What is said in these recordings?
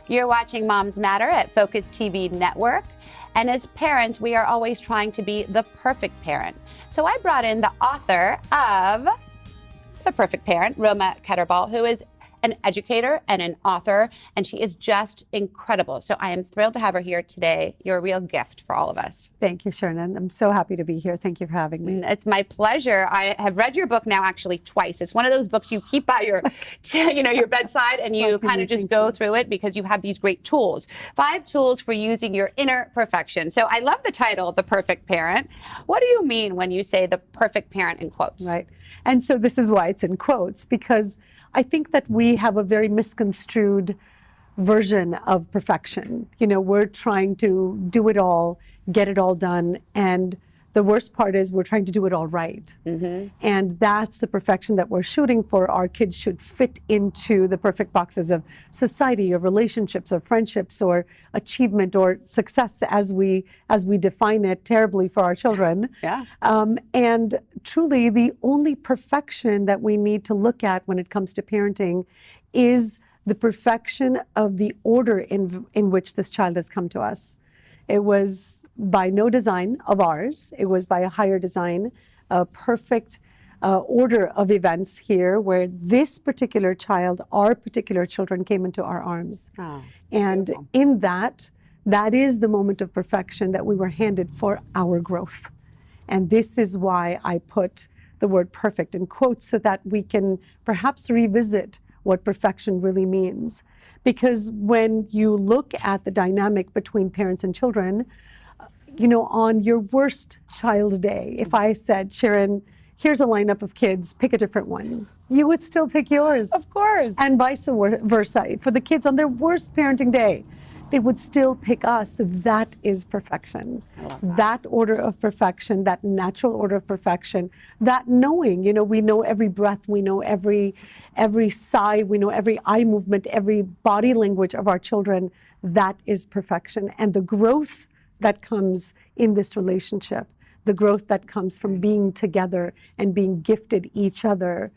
You're watching Moms Matter at Focus TV Network. And as parents, we are always trying to be the perfect parent. So I brought in the author of The Perfect Parent, Roma Ketterball, who is an educator and an author, and she is just incredible. So I am thrilled to have her here today. You're a real gift for all of us. Thank you, Shirin. I'm so happy to be here. Thank you for having me. It's my pleasure. I have read your book now actually twice. It's one of those books you keep by your, your bedside, and you kind of just go through it because you have these great tools. 5 tools for using your inner perfection. So I love the title, The Perfect Parent. What do you mean when you say the perfect parent in quotes? Right. And so this is why it's in quotes, because I think that we have a very misconstrued version of perfection. We're trying to do it all, get it all done, and the worst part is we're trying to do it all right. Mm-hmm. And that's the perfection that we're shooting for. Our kids should fit into the perfect boxes of society, of relationships, or friendships, or achievement, or success as we define it terribly for our children. Yeah. And truly, the only perfection that we need to look at when it comes to parenting is the perfection of the order in which this child has come to us. It was by no design of ours. It was by a higher design, a perfect order of events here where this particular child, our particular children came into our arms. Oh, and beautiful. In that is the moment of perfection that we were handed for our growth. And this is why I put the word perfect in quotes so that we can perhaps revisit what perfection really means. Because when you look at the dynamic between parents and children, on your worst child day, if I said, Shirin, here's a lineup of kids, pick a different one, you would still pick yours. Of course. And vice versa. For the kids on their worst parenting day, they would still pick us. That is perfection. I love that. That order of perfection, that natural order of perfection, that knowing, we know every breath, we know every sigh, we know every eye movement, every body language of our children. That is perfection. And the growth that comes in this relationship, the growth that comes from being together and being gifted each other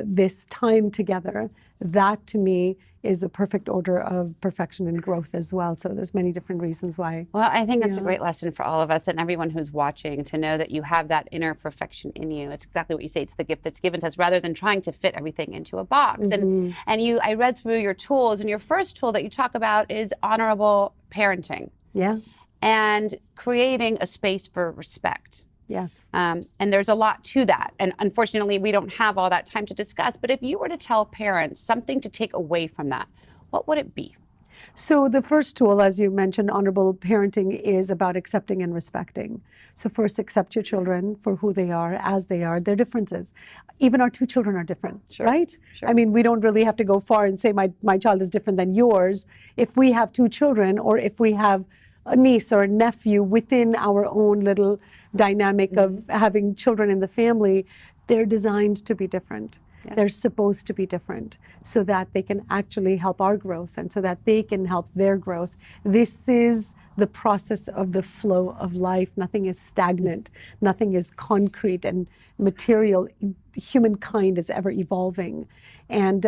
this time together, that to me is a perfect order of perfection and growth as well. So there's many different reasons why. Well, I think that's a great lesson for all of us and everyone who's watching to know that you have that inner perfection in you. It's exactly what you say. It's the gift that's given to us rather than trying to fit everything into a box. Mm-hmm. And I read through your tools, and your first tool that you talk about is honorable parenting. Yeah. And creating a space for respect. Yes. And there's a lot to that. And unfortunately, we don't have all that time to discuss. But if you were to tell parents something to take away from that, what would it be? So the first tool, as you mentioned, honorable parenting, is about accepting and respecting. So first, accept your children for who they are, as they are, their differences. Even our 2 children are different, Sure. right? Sure. I mean, we don't really have to go far and say my child is different than yours. If we have 2 children, or if we have a niece or a nephew within our own little dynamic of having children in the family, they're designed to be different. Yeah. They're supposed to be different so that they can actually help our growth and so that they can help their growth. This is the process of the flow of life. Nothing is stagnant. Nothing is concrete and material. Humankind is ever evolving. And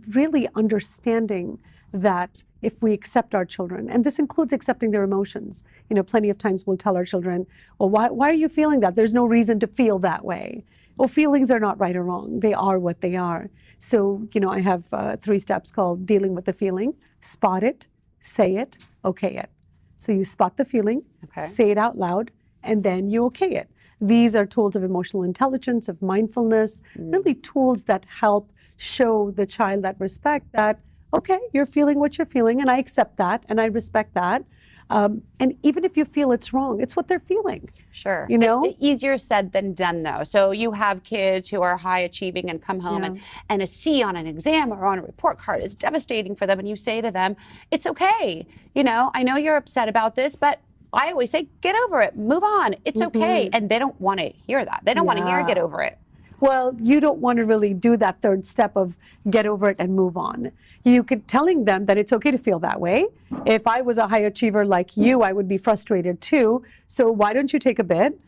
really understanding that if we accept our children, and this includes accepting their emotions, plenty of times we'll tell our children, well, why are you feeling that? There's no reason to feel that way. Well, feelings are not right or wrong. They are what they are. So, I have 3 steps called dealing with the feeling: spot it, say it, okay it. So you spot the feeling, say it out loud, and then you okay it. These are tools of emotional intelligence, of mindfulness, really tools that help show the child that respect that, okay, you're feeling what you're feeling, and I accept that, and I respect that. And even if you feel it's wrong, it's what they're feeling. Sure. It's easier said than done, though. So you have kids who are high achieving and come home and a C on an exam or on a report card is devastating for them. And you say to them, it's okay. I know you're upset about this, but I always say, get over it, move on. It's okay. And they don't want to hear that. They don't want to hear get over it. Well, you don't want to really do that 3rd step of get over it and move on. You could telling them that it's okay to feel that way. If I was a high achiever like you, I would be frustrated too. So why don't you take a bit,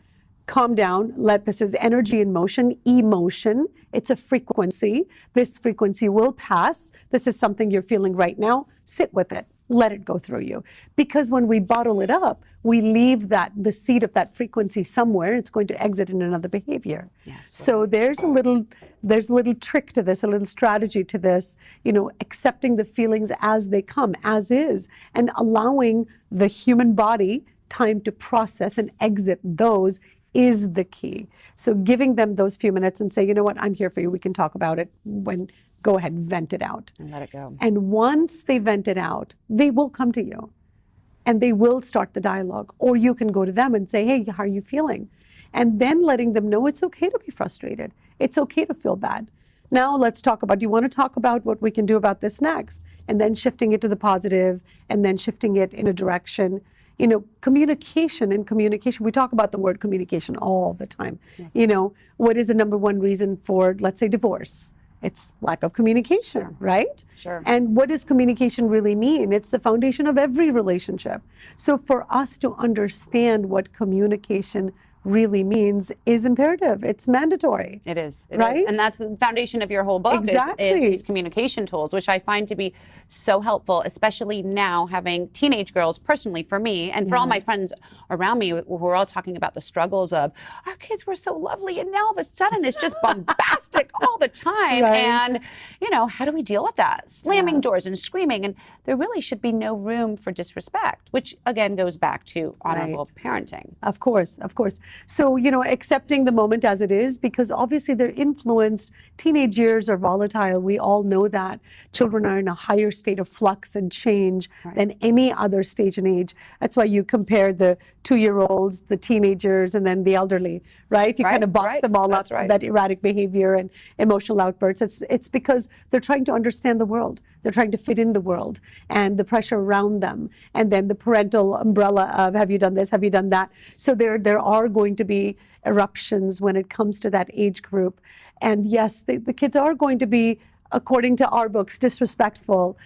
calm down, this is energy in motion, emotion. It's a frequency. This frequency will pass. This is something you're feeling right now. Sit with it. let it go through you. Because when we bottle it up, we leave the seed of that frequency somewhere. It's going to exit in another behavior. Yes. So there's a little trick to this, a little strategy to this, accepting the feelings as they come, as is, and allowing the human body time to process and exit those is the key. So giving them those few minutes and say, you know what, I'm here for you. We can talk about it go ahead, vent it out. And let it go. And once they vent it out, they will come to you and they will start the dialogue. Or you can go to them and say, hey, how are you feeling? And then letting them know it's okay to be frustrated. It's okay to feel bad. Now let's talk about, do you want to talk about what we can do about this next? And then shifting it to the positive and then shifting it in a direction. Communication, we talk about the word communication all the time. Yes. What is the number one reason for, let's say, divorce? It's lack of communication, sure. Right? Sure. And what does communication really mean? It's the foundation of every relationship. So for us to understand what communication really means is imperative. It's mandatory. It is. Right? And that's the foundation of your whole book. Exactly. Is these communication tools, which I find to be so helpful, especially now having teenage girls, personally for me, and for all my friends around me who are all talking about the struggles of, our kids were so lovely, and now all of a sudden it's just bombastic all the time. Right. And, how do we deal with that? Slamming doors and screaming. And there really should be no room for disrespect, which again goes back to honorable parenting. Of course. So, accepting the moment as it is, because obviously they're influenced. Teenage years are volatile. We all know that. Children are in a higher state of flux and change than any other stage in age. That's why you compare the 2-year-olds, the teenagers, and then the elderly, right? You kind of box them all up, that erratic behavior and emotional outbursts. It's because they're trying to understand the world. They're trying to fit in the world and the pressure around them. And then the parental umbrella of, have you done this? Have you done that? So there are going to be eruptions when it comes to that age group. And yes, the kids are going to be, according to our books, disrespectful.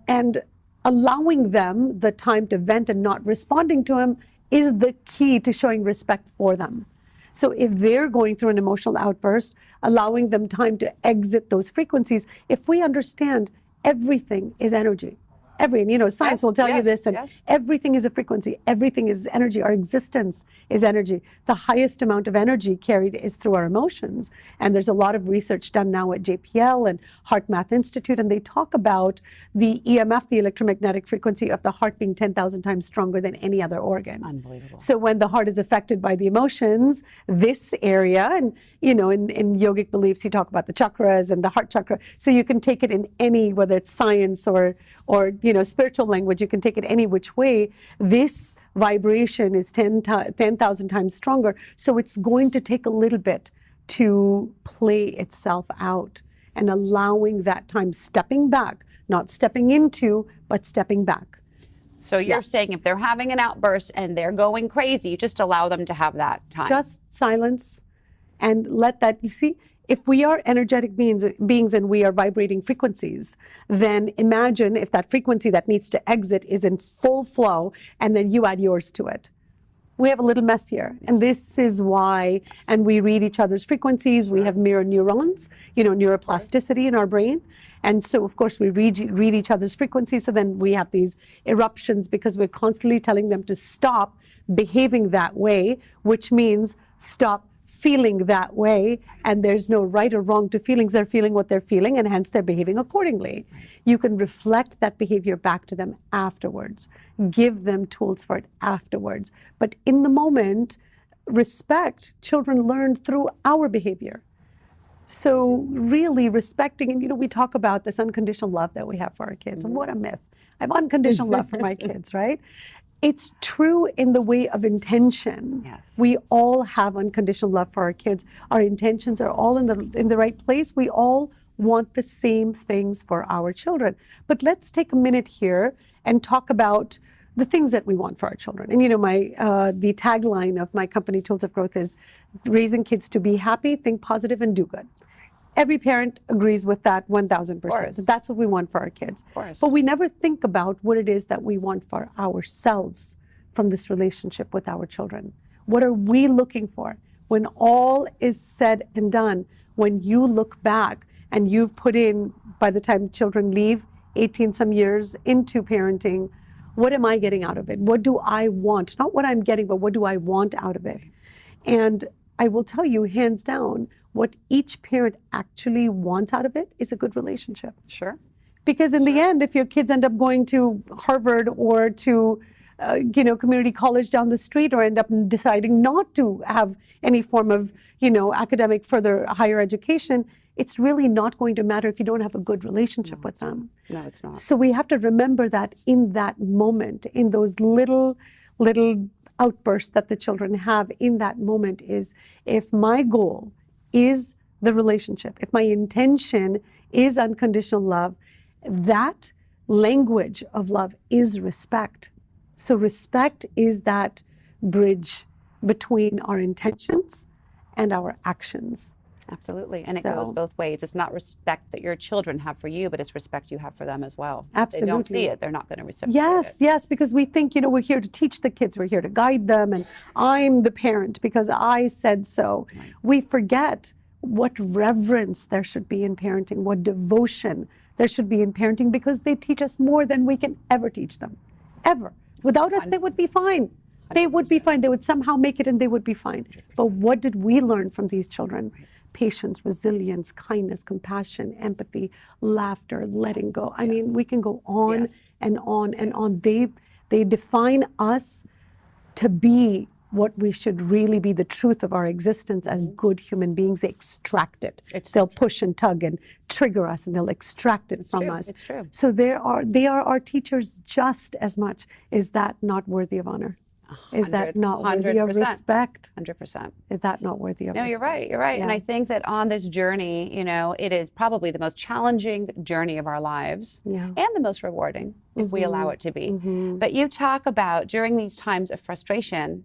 And allowing them the time to vent and not responding to them is the key to showing respect for them. So if they're going through an emotional outburst, allowing them time to exit those frequencies, if we understand everything is energy. Science will tell you this, and everything is a frequency. Everything is energy. Our existence is energy. The highest amount of energy carried is through our emotions. And there's a lot of research done now at JPL and Heart Math Institute, and they talk about the EMF, the electromagnetic frequency of the heart, being 10,000 times stronger than any other organ. Unbelievable. So when the heart is affected by the emotions, this area, and in yogic beliefs, you talk about the chakras and the heart chakra. So you can take it in any, whether it's science or spiritual language, you can take it any which way. This vibration is 10,000 times stronger. So it's going to take a little bit to play itself out, and allowing that time, stepping back, not stepping into, but stepping back. So you're saying if they're having an outburst and they're going crazy, just allow them to have that time. Just silence and let that, if we are energetic beings and we are vibrating frequencies, then imagine if that frequency that needs to exit is in full flow, and then you add yours to it. We have a little mess here. And this is why, and we read each other's frequencies, we have mirror neurons, neuroplasticity in our brain. And so, of course, we read each other's frequencies, so then we have these eruptions because we're constantly telling them to stop behaving that way, which means stop feeling that way, and there's no right or wrong to feelings. They're feeling what they're feeling, and hence they're behaving accordingly. You can reflect that behavior back to them afterwards. Give them tools for it afterwards. But in the moment, respect, children learn through our behavior. So really respecting, and we talk about this unconditional love that we have for our kids. And what a myth. I have unconditional love for my kids, right? It's true in the way of intention. Yes. We all have unconditional love for our kids. Our intentions are all in the right place. We all want the same things for our children. But let's take a minute here and talk about the things that we want for our children. And the tagline of my company, Tools of Growth, is raising kids to be happy, think positive, and do good. Every parent agrees with that 1,000%. That's what we want for our kids. But we never think about what it is that we want for ourselves from this relationship with our children. What are we looking for? When all is said and done, when you look back and you've put in, by the time children leave, 18 some years into parenting, what am I getting out of it? What do I want? Not what I'm getting, but what do I want out of it? And I will tell you, hands down, what each parent actually wants out of it is a good relationship. Sure. Because in the end, if your kids end up going to Harvard or to community college down the street, or end up deciding not to have any form of, academic further higher education, it's really not going to matter if you don't have a good relationship with them. No, it's not. So we have to remember that in that moment, in those little outbursts that the children have in that moment, is if my goal is the relationship, if my intention is unconditional love, that language of love is respect. So respect is that bridge between our intentions and our actions. Absolutely. And it goes both ways. It's not respect that your children have for you, but it's respect you have for them as well. Absolutely. If they don't see it, they're not going to reciprocate it. Yes, because we think, we're here to teach the kids, we're here to guide them, and I'm the parent because I said so. Right. We forget what reverence there should be in parenting, what devotion there should be in parenting, because they teach us more than we can ever teach them, ever. Without us, they would be fine. They would be fine. They would somehow make it and they would be fine. 100%. But what did we learn from these children? Right. Patience, resilience, kindness, compassion, empathy, laughter, letting go. I mean, we can go on and on and on. They define us to be what we should really be, the truth of our existence as good human beings. They extract it. They'll push and tug and trigger us, and they'll extract it from us. It's true. So they are our teachers just as much. Is that not worthy of honor? Is that not worthy of respect? 100%. Is that not worthy of respect? No, you're right. You're right. Yeah. And I think that on this journey, it is probably the most challenging journey of our lives, and the most rewarding if we allow it to be. But you talk about, during these times of frustration,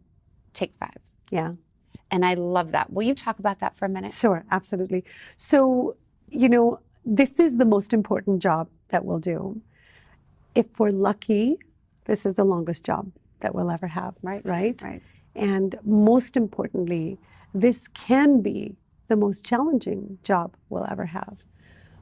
take 5. Yeah. And I love that. Will you talk about that for a minute? Sure, absolutely. So, this is the most important job that we'll do. If we're lucky, this is the longest job that we'll ever have. Right. And most importantly, this can be the most challenging job we'll ever have.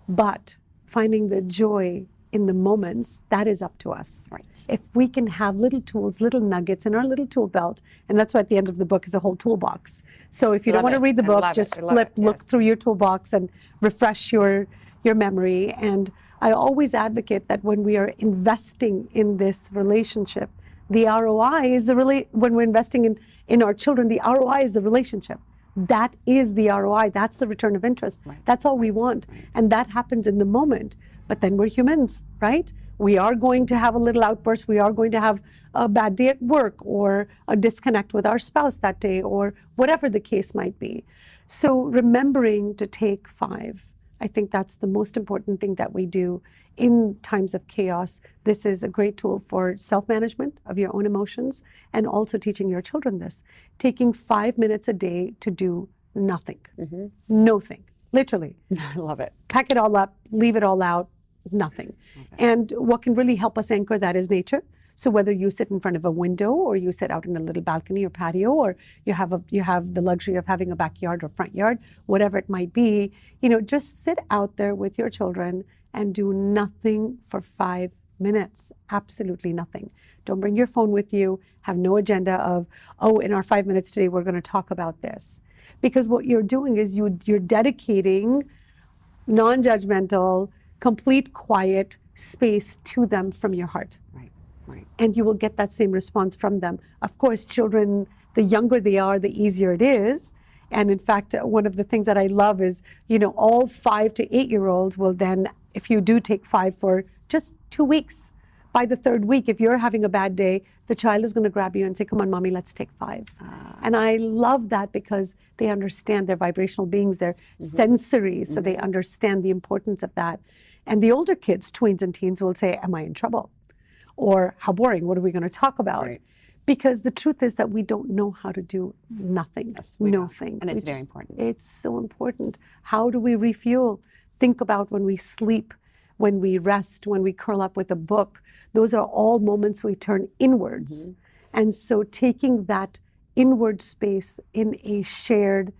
But finding the joy in the moments, that is up to us. Right. If we can have little tools, little nuggets in our little tool belt, and that's why at the end of the book is a whole toolbox. So if you don't want to read the book, just flip, look through your toolbox and refresh your memory. And I always advocate that when we are investing in this relationship, the ROI is when we're investing in our children, the ROI is the relationship. That is the ROI. That's the return of interest. Right. That's all we want. Right. And that happens in the moment. But then we're humans, right? We are going to have a little outburst. We are going to have a bad day at work, or a disconnect with our spouse that day, or whatever the case might be. So remembering to take 5, I think that's the most important thing that we do in times of chaos. This is a great tool for self-management of your own emotions, and also teaching your children this. Taking 5 minutes a day to do nothing. Nothing. Literally. I love it. Pack it all up, leave it all out, nothing. Okay. And what can really help us anchor that is nature. So whether you sit in front of a window, or you sit out in a little balcony or patio, or you have the luxury of having a backyard or front yard, whatever it might be, just sit out there with your children and do nothing for 5 minutes. Absolutely nothing. Don't bring your phone with you. Have no agenda of, in our 5 minutes today, we're going to talk about this. Because what you're doing is you're dedicating non-judgmental, complete quiet space to them from your heart. Right. And you will get that same response from them. Of course, children, the younger they are, the easier it is. And in fact, one of the things that I love is, all 5 to 8-year-olds will then, if you do take 5 for just 2 weeks, by the 3rd week, if you're having a bad day, the child is going to grab you and say, come on, mommy, let's take 5. And I love that because they understand, they're vibrational beings, they're sensory, so they understand the importance of that. And the older kids, tweens and teens, will say, am I in trouble? Or how boring, what are we going to talk about? Right. Because the truth is that we don't know how to do nothing, nothing. And it's very important. It's so important. How do we refuel? Think about when we sleep, when we rest, when we curl up with a book. Those are all moments we turn inwards. And so taking that inward space in a shared,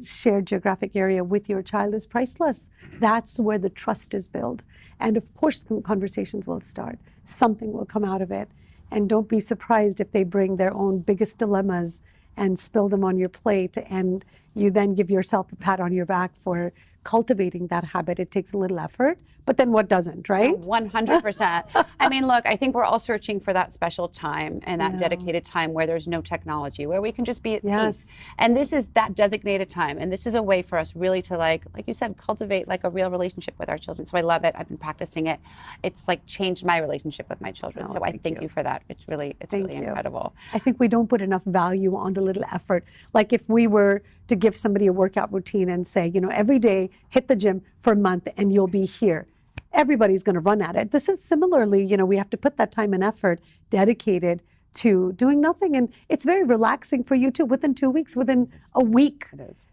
shared geographic area with your child is priceless. That's where the trust is built. And of course, conversations will start. Something will come out of it. And don't be surprised if they bring their own biggest dilemmas and spill them on your plate. And you then give yourself a pat on your back for cultivating that habit. It takes a little effort, but then what doesn't, right? 100%. I mean, look, I think we're all searching for that special time and that dedicated time where there's no technology, where we can just be at peace. And this is that designated time. And this is a way for us really to, like you said, cultivate like a real relationship with our children. So I love it. I've been practicing it. It's like changed my relationship with my children. So I thank you for that. It's really incredible. I think we don't put enough value on the little effort. Like if we were to give somebody a workout routine and say, every day, hit the gym for a month and you'll be here. Everybody's going to run at it. This is similarly, we have to put that time and effort dedicated to doing nothing. And it's very relaxing for you too. Within 2 weeks, within a week,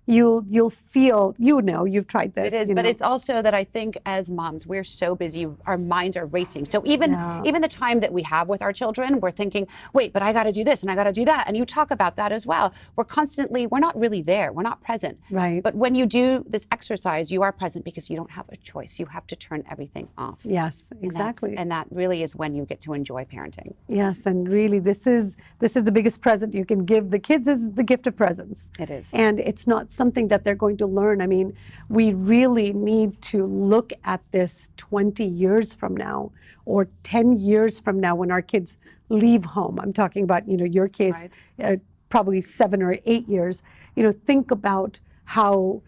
you'll feel, you've tried this. It is, but it's also that I think as moms, we're so busy, our minds are racing. So even the time that we have with our children, we're thinking, wait, but I got to do this and I got to do that. And you talk about that as well. We're not really there. We're not present. Right. But when you do this exercise, you are present because you don't have a choice. You have to turn everything off. Yes, exactly. And that really is when you get to enjoy parenting. Yes, and really this is the biggest present you can give the kids, is the gift of presence. It is. And it's not something that they're going to learn. I mean, we really need to look at this 20 years from now or 10 years from now when our kids leave home. I'm talking about, your case, probably 7 or 8 years. Think about how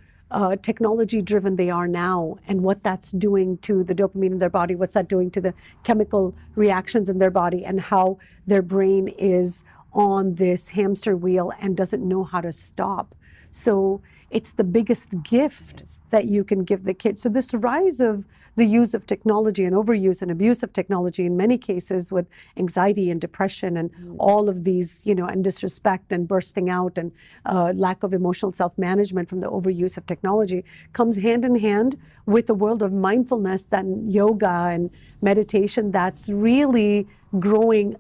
technology driven they are now and what that's doing to the dopamine in their body, what's that doing to the chemical reactions in their body, and how their brain is on this hamster wheel and doesn't know how to stop. So it's the biggest gift that you can give the kids. So this rise of the use of technology and overuse and abuse of technology in many cases with anxiety and depression and all of these, and disrespect and bursting out and lack of emotional self-management from the overuse of technology comes hand in hand with a world of mindfulness and yoga and meditation that's really growing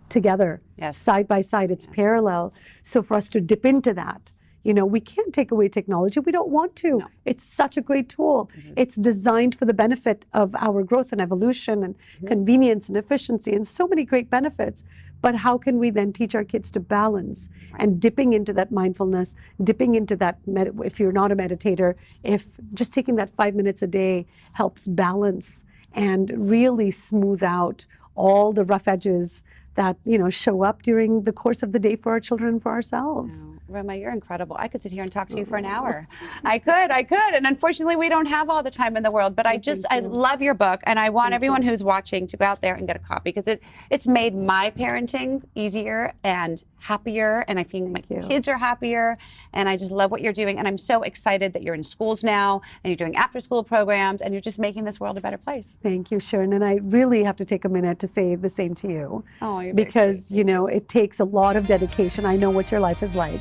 together, side by side. It's parallel. So for us to dip into that, we can't take away technology. We don't want to. No. It's such a great tool. It's designed for the benefit of our growth and evolution and convenience and efficiency and so many great benefits. But how can we then teach our kids to balance and dipping into that mindfulness, dipping into that, if you're not a meditator, if just taking that 5 minutes a day helps balance and really smooth out all the rough edges that show up during the course of the day for our children and for ourselves. Roma, you're incredible. I could sit here and talk to you for an hour. I could. And unfortunately, we don't have all the time in the world. But I love your book, and I want everyone who's watching to go out there and get a copy because it's made my parenting easier and happier, and I feel my kids are happier, and I just love what you're doing. And I'm so excited that you're in schools now, and you're doing after-school programs, and you're just making this world a better place. Thank you, Shirin. And I really have to take a minute to say the same to you. Oh, you're because, it takes a lot of dedication. I know what your life is like,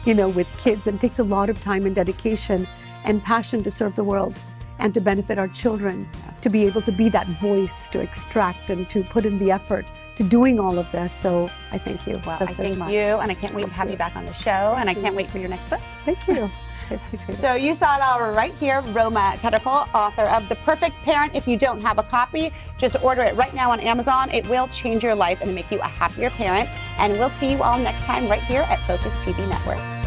with kids, and it takes a lot of time and dedication and passion to serve the world and to benefit our children, to be able to be that voice, to extract and to put in the effort to doing all of this. So I thank you just as much. Thank you, and I can't wait to have you back on the show, and I can't wait for your next book. Thank you. I appreciate it. So you saw it all right here. Roma Katakal, author of The Perfect Parent. If you don't have a copy, just order it right now on Amazon. It will change your life and make you a happier parent. And we'll see you all next time right here at Focus TV Network.